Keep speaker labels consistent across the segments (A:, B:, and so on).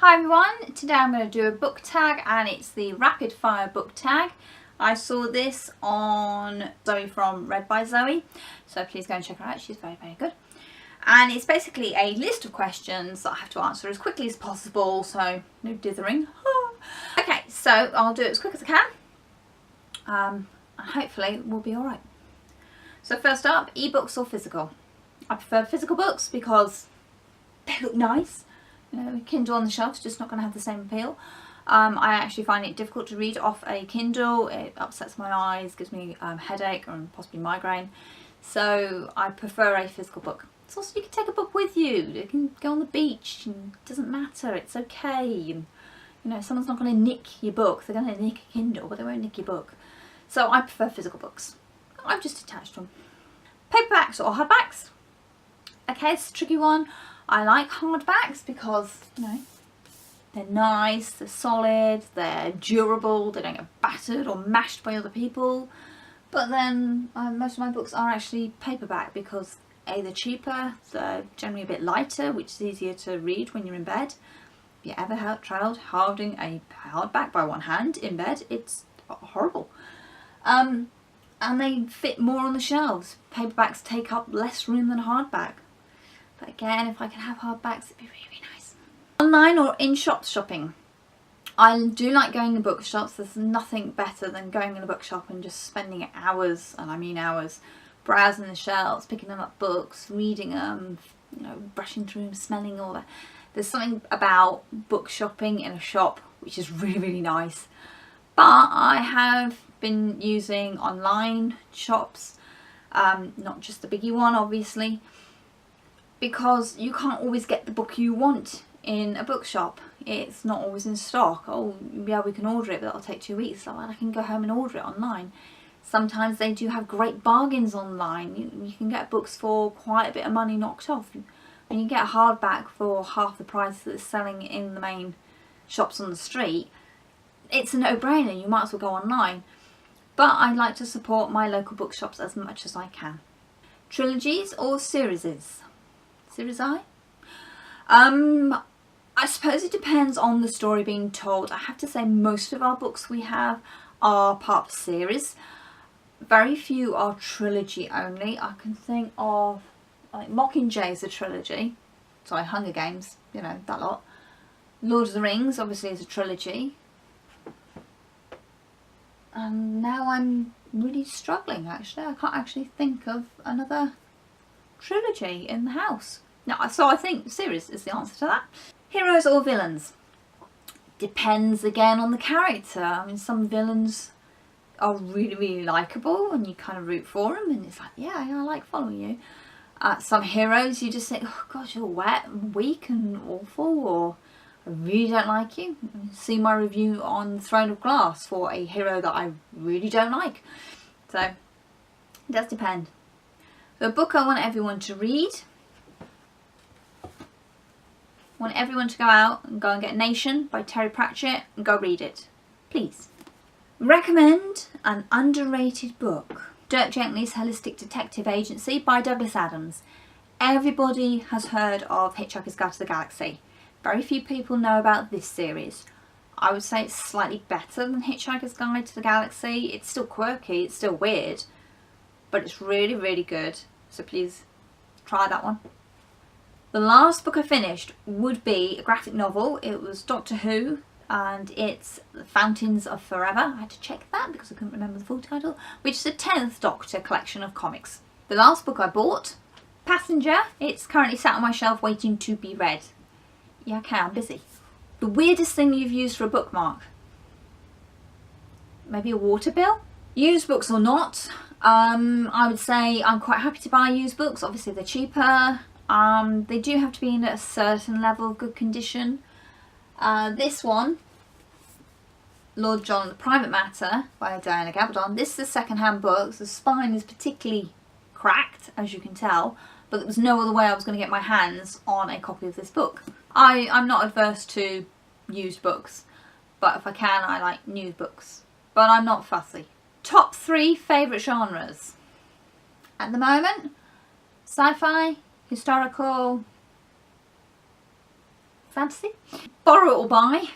A: Hi everyone, today I'm going to do a book tag and it's the rapid fire book tag. I saw this on Zoe from Read by Zoe, so please go and check her out, she's very good. And it's basically a list of questions that I have to answer as quickly as possible, so no dithering. Okay, so I'll do it as quick as I can, and hopefully we'll be alright. So first up, ebooks or physical? I prefer physical books because they look nice. You know, Kindle on the shelf is just not going to have the same appeal. I actually find it difficult to read off a Kindle. It upsets my eyes, gives me headache and possibly migraine. So I prefer a physical book. It's also, you can take a book with you. You can go on the beach and it doesn't matter. It's okay. And, you know, someone's not going to nick your book. They're going to nick a Kindle, but they won't nick your book. So I prefer physical books. I've just attached them. Paperbacks or hardbacks? Okay, it's a tricky one. I like hardbacks because, you know, they're nice, they're solid, they're durable, they don't get battered or mashed by other people. But then most of my books are actually paperback because A, they're cheaper, they're generally a bit lighter, which is easier to read when you're in bed. If you ever tried holding a hardback by one hand in bed, it's horrible. And they fit more on the shelves. Paperbacks take up less room than a hardback. But again, if I can have hardbacks, it'd be really nice. Online or in shops shopping? I do like going to bookshops. There's nothing better than going in a bookshop and just spending hours, and I mean hours, browsing the shelves, picking up books, reading them, you know, brushing through them, smelling all that. There's something about book shopping in a shop which is really nice. But I have been using online shops, not just the biggie one obviously, because you can't always get the book you want in a bookshop. It's not always in stock. Oh yeah, we can order it, but that'll take 2 weeks. So I can go home and order it online. Sometimes they do have great bargains online. You can get books for quite a bit of money knocked off. When you get a hardback for half the price that it's selling in the main shops on the street, it's a no-brainer. You might as well go online. But I like to support my local bookshops as much as I can. Trilogies or series? Series I? I suppose it depends on the story being told. I have to say most of our books we have are part of series. Very few are trilogy only. I can think of, like, Mockingjay is a trilogy. Sorry, Hunger Games, you know, that lot. Lord of the Rings obviously is a trilogy. And now I'm really struggling actually. I can't actually think of another trilogy in the house. No, so I think series is the answer to that. Heroes or villains? Depends again on the character. I mean, some villains are really likeable and you kind of root for them and it's like, yeah, I like following you. Some heroes you just think, oh gosh, you're wet and weak and awful, or I really don't like you. See my review on Throne of Glass for a hero that I really don't like. So it does depend. The book I want everyone to read. I want everyone to go out and go and get Nation by Terry Pratchett and go read it. Please. Recommend an underrated book. Dirk Gently's Holistic Detective Agency by Douglas Adams. Everybody has heard of Hitchhiker's Guide to the Galaxy. Very few people know about this series. I would say it's slightly better than Hitchhiker's Guide to the Galaxy. It's still quirky, it's still weird, but it's really good. So please try that one. The last book I finished would be a graphic novel. It was Doctor Who and it's The Fountains of Forever. I had to check that because I couldn't remember the full title, which is a 10th Doctor collection of comics. The last book I bought, Passenger. It's currently sat on my shelf waiting to be read. Yeah, okay, I'm busy. The weirdest thing you've used for a bookmark? Maybe a water bill? Used books or not, I would say I'm quite happy to buy used books. Obviously they're cheaper. They do have to be in a certain level of good condition. This one, Lord John and the Private Matter by Diana Gabaldon. This is a second-hand book. The spine is particularly cracked, as you can tell, but there was no other way I was going to get my hands on a copy of this book. I'm not adverse to used books, but if I can, I like new books. But I'm not fussy. Top 3 favourite genres? At the moment, sci-fi, historical, fantasy. Borrow or buy.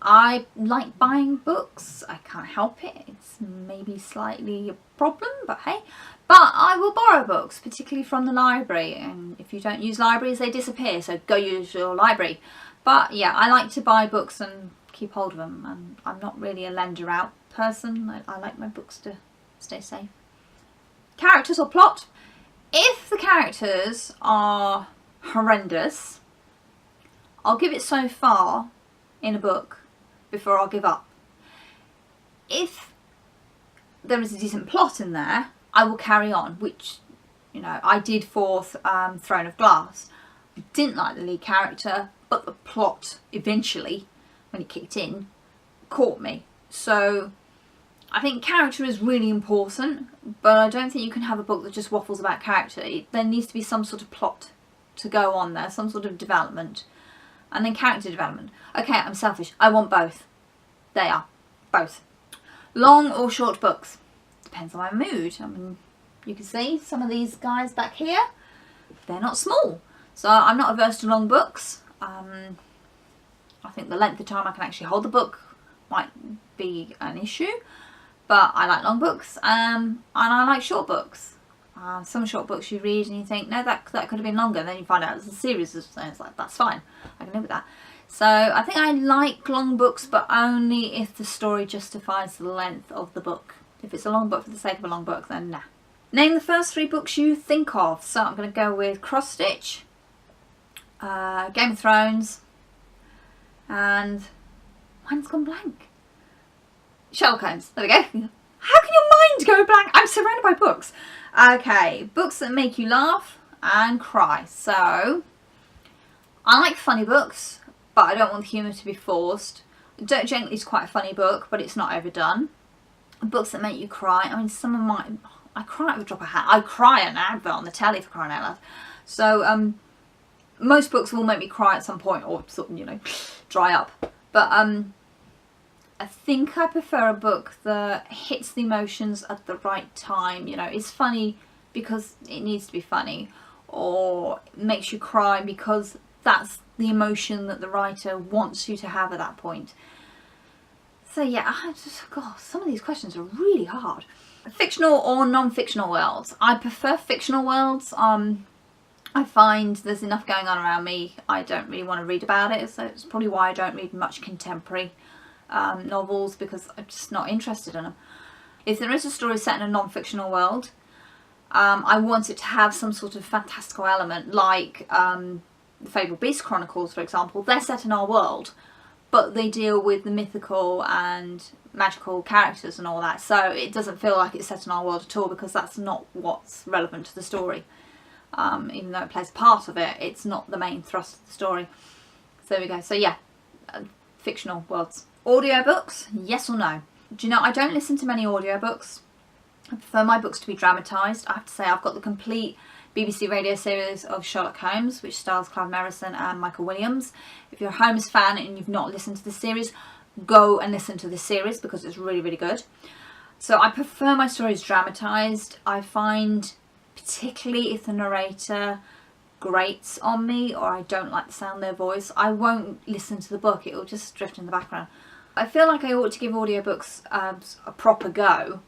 A: I like buying books. I can't help it. It's maybe slightly a problem, but hey. But I will borrow books, particularly from the library. And if you don't use libraries, they disappear. So go use your library. But yeah, I like to buy books and keep hold of them. And I'm not really a lender out person. I like my books to stay safe. Characters or plot. If the characters are horrendous, I'll give it so far in a book before I'll give up. If there is a decent plot in there, I will carry on, which, you know, I did for Throne of Glass. I didn't like the lead character, but the plot eventually, when it kicked in, caught me. So I think character is really important, but I don't think you can have a book that just waffles about character. There needs to be some sort of plot to go on there, some sort of development. And then character development. Okay, I'm selfish. I want both. They are. Both. Long or short books. Depends on my mood. I mean, you can see some of these guys back here, they're not small. So I'm not averse to long books. I think the length of time I can actually hold the book might be an issue. But I like long books and I like short books. Some short books you read and you think, no, that could have been longer. And then you find out it's a series, and it's like, that's fine. I can live with that. So I think I like long books, but only if the story justifies the length of the book. If it's a long book for the sake of a long book, then nah. Name the first 3 books you think of. So I'm going to go with Cross Stitch, Game of Thrones, and mine's gone blank. Sherlock Holmes. There we go. How can your mind go blank? I'm surrounded by books. Okay, books that make you laugh and cry. So, I like funny books, but I don't want the humour to be forced. Dirk Gently is quite a funny book, but it's not overdone. Books that make you cry. I mean, some of mine, I cry at the drop of a hat. I cry at an advert on the telly, for crying out loud. So, most books will make me cry at some point, or sort of, you know, dry up. But, I think I prefer a book that hits the emotions at the right time. You know, it's funny because it needs to be funny, or makes you cry because that's the emotion that the writer wants you to have at that point. So yeah, God, some of these questions are really hard. Fictional or non-fictional worlds? I prefer fictional worlds. I find there's enough going on around me. I don't really want to read about it, so it's probably why I don't read much contemporary novels, because I'm just not interested in them. If there is a story set in a non-fictional world, I want it to have some sort of fantastical element, like the Fable Beast Chronicles, for example. They're set in our world, but they deal with the mythical and magical characters and all that, so it doesn't feel like it's set in our world at all, because that's not what's relevant to the story. Even though it plays part of it, it's not the main thrust of the story. So there we go. So yeah, fictional worlds. Audiobooks, yes or no? Do you know, I don't listen to many audiobooks. I prefer my books to be dramatised. I have to say, I've got the complete BBC radio series of Sherlock Holmes, which stars Clive Merrison and Michael Williams. If you're a Holmes fan and you've not listened to the series, go and listen to this series, because it's really, really good. So I prefer my stories dramatised. I find, particularly if the narrator grates on me, or I don't like the sound of their voice, I won't listen to the book. It will just drift in the background. I feel like I ought to give audiobooks a proper go,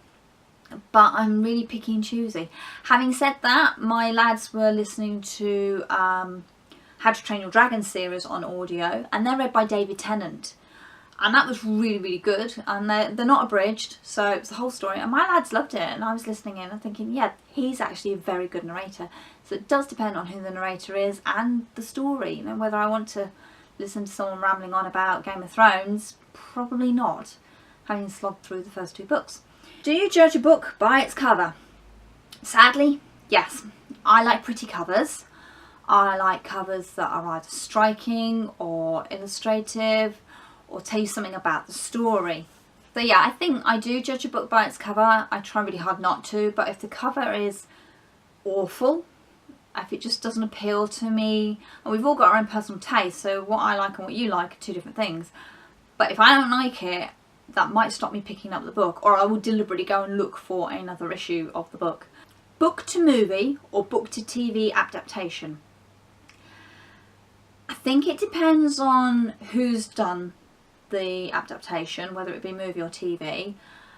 A: but I'm really picky and choosy. Having said that, my lads were listening to How to Train Your Dragon series on audio, and they're read by David Tennant. And that was really, really good. And they're not abridged, so it's the whole story. And my lads loved it, and I was listening in and thinking, yeah, he's actually a very good narrator. So it does depend on who the narrator is and the story. You know, whether I want to listen to someone rambling on about Game of Thrones, probably not, having slogged through the first 2 books. Do you judge a book by its cover? Sadly, yes. I like pretty covers. I like covers that are either striking or illustrative, or tell you something about the story. So yeah, I think I do judge a book by its cover. I try really hard not to, but if the cover is awful, if it just doesn't appeal to me, and we've all got our own personal taste, so what I like and what you like are 2 different things. But if I don't like it, that might stop me picking up the book, or I will deliberately go and look for another issue of the book. Book to movie or book to TV adaptation? I think it depends on who's done the adaptation, whether it be movie or TV,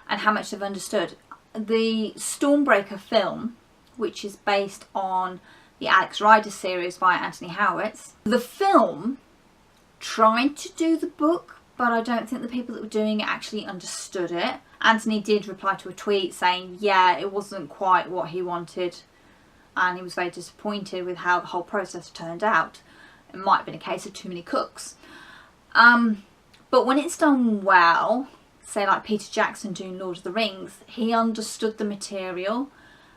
A: and how much they've understood. The Stormbreaker film, which is based on the Alex Rider series by Anthony Howitz, the film tried to do the book, but I don't think the people that were doing it actually understood it. Anthony did reply to a tweet saying, yeah, it wasn't quite what he wanted, and he was very disappointed with how the whole process turned out. It might have been a case of too many cooks. But when it's done well, say like Peter Jackson doing Lord of the Rings, he understood the material,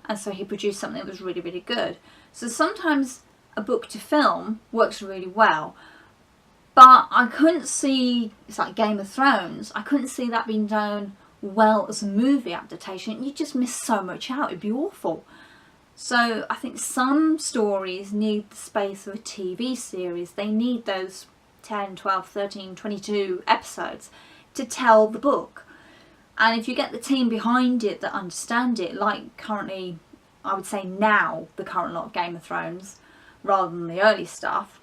A: and so he produced something that was really, really good. So sometimes a book to film works really well, but I couldn't see, it's like Game of Thrones, I couldn't see that being done well as a movie adaptation. You just miss so much out, it'd be awful. So I think some stories need the space of a TV series. They need those 10, 12, 13, 22 episodes to tell the book. And if you get the team behind it that understand it, like currently, I would say now, the current lot of Game of Thrones, rather than the early stuff,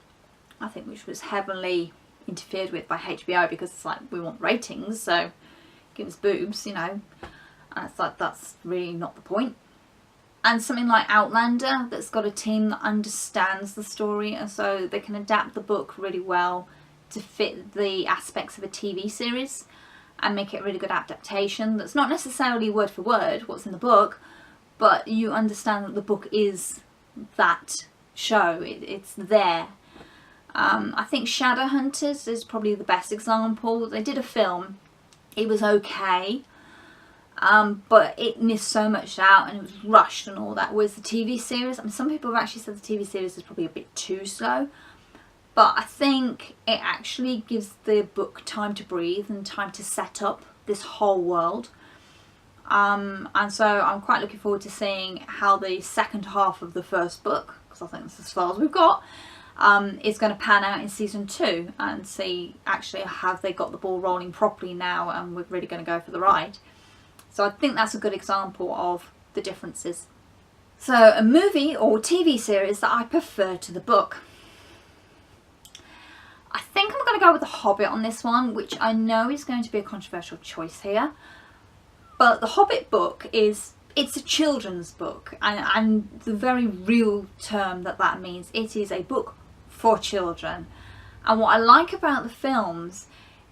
A: I think, which was heavily interfered with by HBO, because it's like, we want ratings, so give us boobs, you know. And it's like, that's really not the point. And something like Outlander, that's got a team that understands the story, and so they can adapt the book really well to fit the aspects of a TV series and make it a really good adaptation that's not necessarily word for word what's in the book, but you understand that the book is that show, it's there. I think Shadowhunters is probably the best example. They did a film, it was okay, but it missed so much out and it was rushed and all that. Whereas the TV series, I mean, some people have actually said the TV series is probably a bit too slow, but I think it actually gives the book time to breathe and time to set up this whole world. And so I'm quite looking forward to seeing how the second half of the first book, because I think that's as far as we've got, is going to pan out in season 2, and see actually have they got the ball rolling properly now and we're really going to go for the ride. So I think that's a good example of the differences. So a movie or TV series that I prefer to the book. I think I'm going to go with The Hobbit on this one, which I know is going to be a controversial choice here. But The Hobbit book it's a children's book, and the very real term that means, it is a book for children. And what I like about the films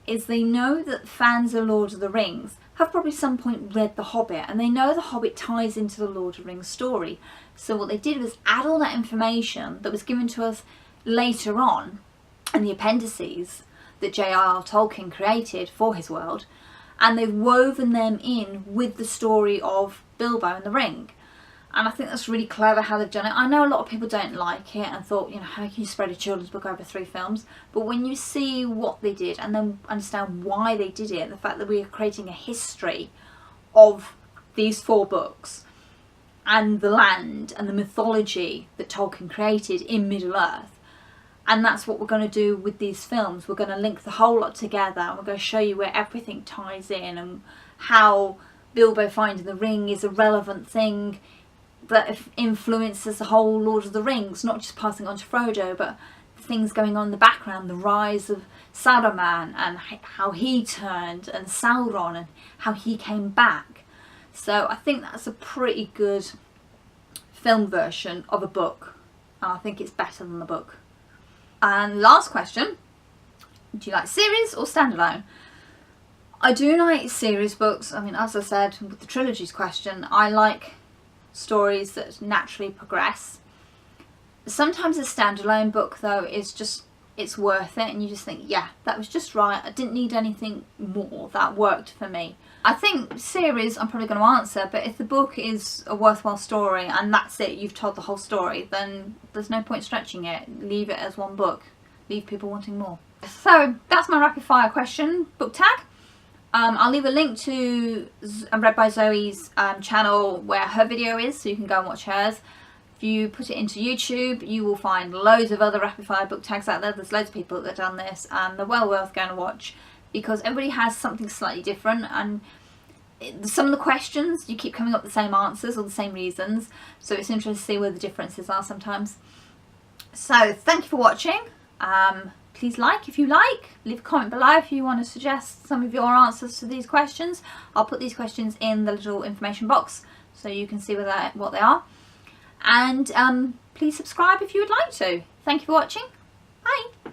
A: is they know that fans of Lord of the Rings have probably at some point read The Hobbit, and they know The Hobbit ties into the Lord of the Rings story. So what they did was add all that information that was given to us later on in the appendices that J.R.R. Tolkien created for his world, and they've woven them in with the story of Bilbo and the Ring. And I think that's really clever how they've done it. I know a lot of people don't like it and thought, you know, how can you spread a children's book over 3 films? But when you see what they did and then understand why they did it, the fact that we are creating a history of these 4 books and the land and the mythology that Tolkien created in Middle-earth, and that's what we're going to do with these films. We're going to link the whole lot together, and we're going to show you where everything ties in, and how Bilbo finding the ring is a relevant thing that influences the whole Lord of the Rings, not just passing on to Frodo, but things going on in the background, the rise of Saruman and how he turned, and Sauron and how he came back. So I think that's a pretty good film version of a book, and I think it's better than the book. And last question, do you like series or standalone? I do like series books. I mean, as I said with the Trilogies question, I like stories that naturally progress. Sometimes a standalone book though is just, it's worth it, and you just think, yeah, that was just right, I didn't need anything more, that worked for me. I think series I'm probably going to answer, but if the book is a worthwhile story and that's it, you've told the whole story, then there's no point stretching it. Leave it as one book, leave people wanting more. So that's my rapid fire question book tag. I'll leave a link to Read by Zoe's channel where her video is, so you can go and watch hers. If you put it into YouTube, you will find loads of other rapid fire book tags out there. There's loads of people that have done this, and they're well worth going to watch, because everybody has something slightly different, and some of the questions you keep coming up with the same answers or the same reasons, so it's interesting to see where the differences are sometimes. So thank you for watching. Please like if you like, leave a comment below if you want to suggest some of your answers to these questions. I'll put these questions in the little information box so you can see what they are. And please subscribe if you would like to. Thank you for watching. Bye.